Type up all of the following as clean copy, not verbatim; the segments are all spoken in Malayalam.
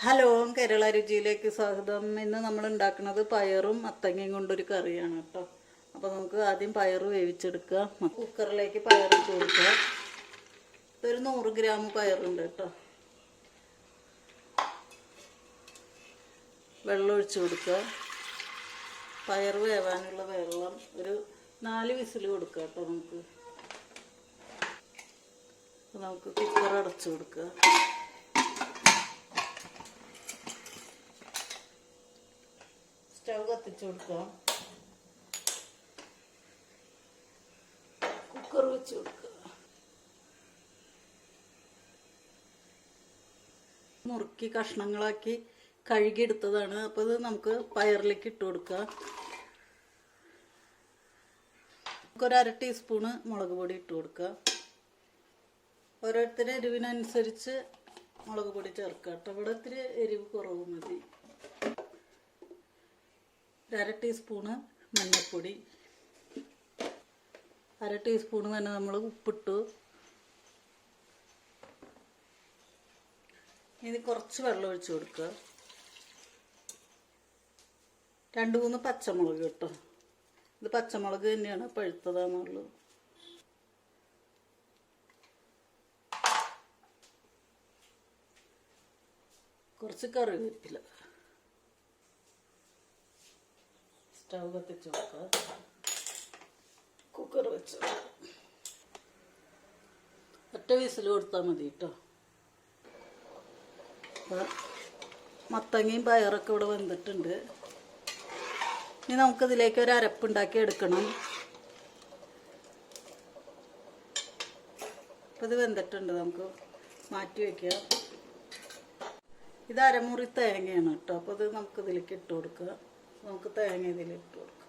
ഹലോ, കേരള രുചിയിലേക്ക് സ്വാഗതം. ഇന്ന് നമ്മൾ ഉണ്ടാക്കുന്നത് പയറും മത്തങ്ങയും കൊണ്ടൊരു കറിയാണ് കേട്ടോ. അപ്പോൾ നമുക്ക് ആദ്യം പയർ വേവിച്ചെടുക്കുക. കുക്കറിലേക്ക് പയറിട്ട് കൊടുക്കുക. ഇതൊരു 100 ഗ്രാം പയറുണ്ട് കേട്ടോ. വെള്ളം ഒഴിച്ച് കൊടുക്കുക. പയർ വേവാനുള്ള വെള്ളം ഒരു 4 വിസിൽ കൊടുക്കുക കേട്ടോ. നമുക്ക് കുക്കർ അടച്ചു കൊടുക്കുക. സ്റ്റവ് കത്തിച്ചു കൊടുക്കുക. കുക്കർ വെച്ച് കൊടുക്കുക. മുറുക്കി കഷ്ണങ്ങളാക്കി കഴുകിയെടുത്തതാണ്. അപ്പോൾ ഇത് നമുക്ക് പയറിലേക്ക് ഇട്ട് കൊടുക്കുക. നമുക്കൊരു 1/2 ടീസ്പൂണ് മുളക് പൊടി ഇട്ട് കൊടുക്കുക. ഓരോരുത്തരുടെ എരിവിനനുസരിച്ച് മുളക് പൊടി ചേർക്കുക കേട്ടോ. ഇവിടെ ഇത്തിരി എരിവ് കുറവ് മതി. 1/2 ടീസ്പൂണ് മഞ്ഞൾപ്പൊടി, 1/2 ടീസ്പൂണ് തന്നെ നമ്മൾ ഉപ്പിട്ടു. ഇനി കുറച്ച് വെള്ളം ഒഴിച്ച് കൊടുക്കുക. 2-3 പച്ചമുളക് കേട്ടോ. ഇത് പച്ചമുളക് തന്നെയാണ്, പഴുത്തതാണെന്നുള്ളൂ. കുറച്ച് കറിവേപ്പില. സ്റ്റവ് കത്തിച്ച് വെക്കുക. കുക്കർ വെച്ച് ഒറ്റ വിസിൽ കൊടുത്താൽ മതി കേട്ടോ. മത്തങ്ങയും പയറൊക്കെ ഇവിടെ വെന്തിട്ടുണ്ട്. ഇനി നമുക്കിതിലേക്ക് ഒരു അരപ്പുണ്ടാക്കി എടുക്കണം. അപ്പോൾ ഇത് വെന്തിട്ടുണ്ട്, നമുക്ക് മാറ്റി വയ്ക്കുക. ഇത് അരമുറി തേങ്ങയാണ് കേട്ടോ. അപ്പോൾ ഇത് നമുക്കിതിലേക്ക് ഇട്ട് കൊടുക്കുക. നമുക്ക് തേങ്ങ ഇതിലിട്ട് കൊടുക്കാം.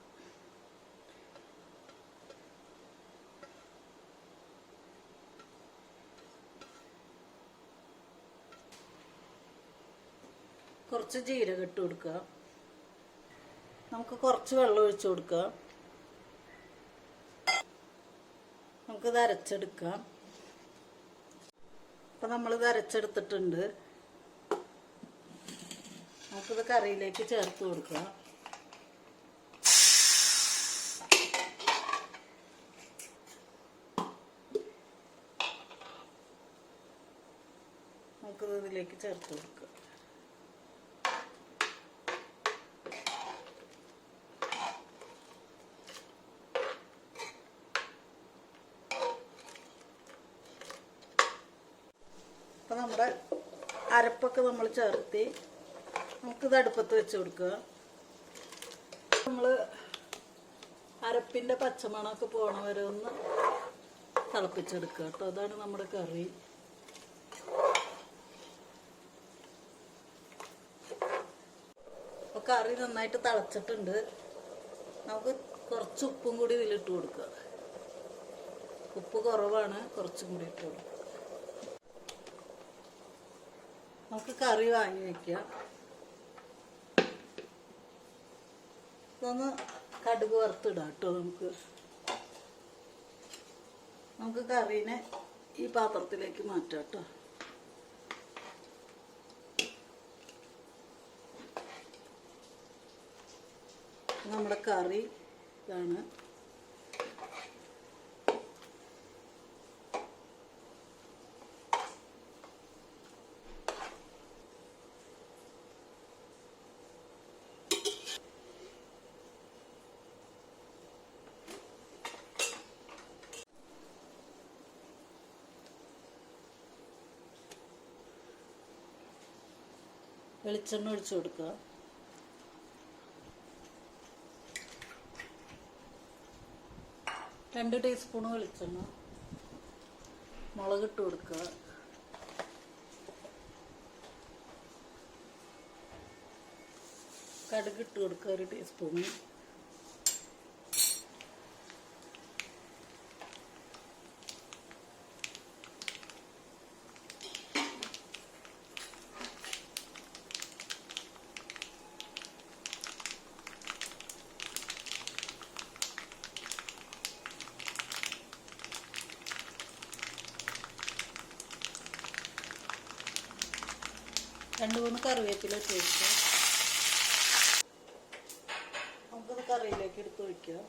കുറച്ച് ജീരകം ഇട്ട് കൊടുക്കുക. നമുക്ക് കുറച്ച് വെള്ളം ഒഴിച്ചു കൊടുക്കുക. നമുക്കിത് അരച്ചെടുക്കാം. അപ്പം നമ്മളിത് അരച്ചെടുത്തിട്ടുണ്ട്. നമുക്കിത് കറിയിലേക്ക് ചേർത്ത് കൊടുക്കുക. നമുക്കിത് ഇതിലേക്ക് ചേർത്ത് കൊടുക്കുക. അപ്പം നമ്മുടെ അരപ്പൊക്കെ നമ്മൾ ചേർത്തി നമുക്കിത് അടുപ്പത്ത് വെച്ച് കൊടുക്കുക. നമ്മൾ അരപ്പിൻ്റെ പച്ചമണമൊക്കെ പോണ വരെ ഒന്ന് തിളപ്പിച്ചെടുക്കുക കേട്ടോ. അതാണ് നമ്മുടെ കറി. അപ്പോൾ കറി നന്നായിട്ട് തിളച്ചിട്ടുണ്ട്. നമുക്ക് കുറച്ച് ഉപ്പും കൂടി ഇതിലിട്ട് കൊടുക്കുക. ഉപ്പ് കുറവാണ്, കുറച്ചും കൂടി ഇട്ട് കൊടുക്കുക. നമുക്ക് കറി വാങ്ങി വയ്ക്കുക. ഇതൊന്ന് കടുക് വറുത്തിടാം കേട്ടോ. നമുക്ക് കറീനെ ഈ പാത്രത്തിലേക്ക് മാറ്റാം കേട്ടോ. നമ്മുടെ കറി ഇതാണ്. വെളിച്ചെണ്ണ ഒഴിച്ചു കൊടുക്കുക. രണ്ട് ടീസ്പൂൺ വെളിച്ചെണ്ണ. മുളകിട്ട് കൊടുക്കുക. കടുകിട്ട് കൊടുക്കുക 1 ടീസ്പൂൺ. 2-3 കറിവേപ്പില ഇട്ട് ഒഴിക്കാം. നമുക്കത് കറിയിലേക്ക് എടുത്ത് ഒഴിക്കാം.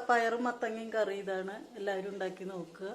പയറും മത്തങ്ങയും കറി ഇതാണ്. എല്ലാവരും ഉണ്ടാക്കി നോക്കുക.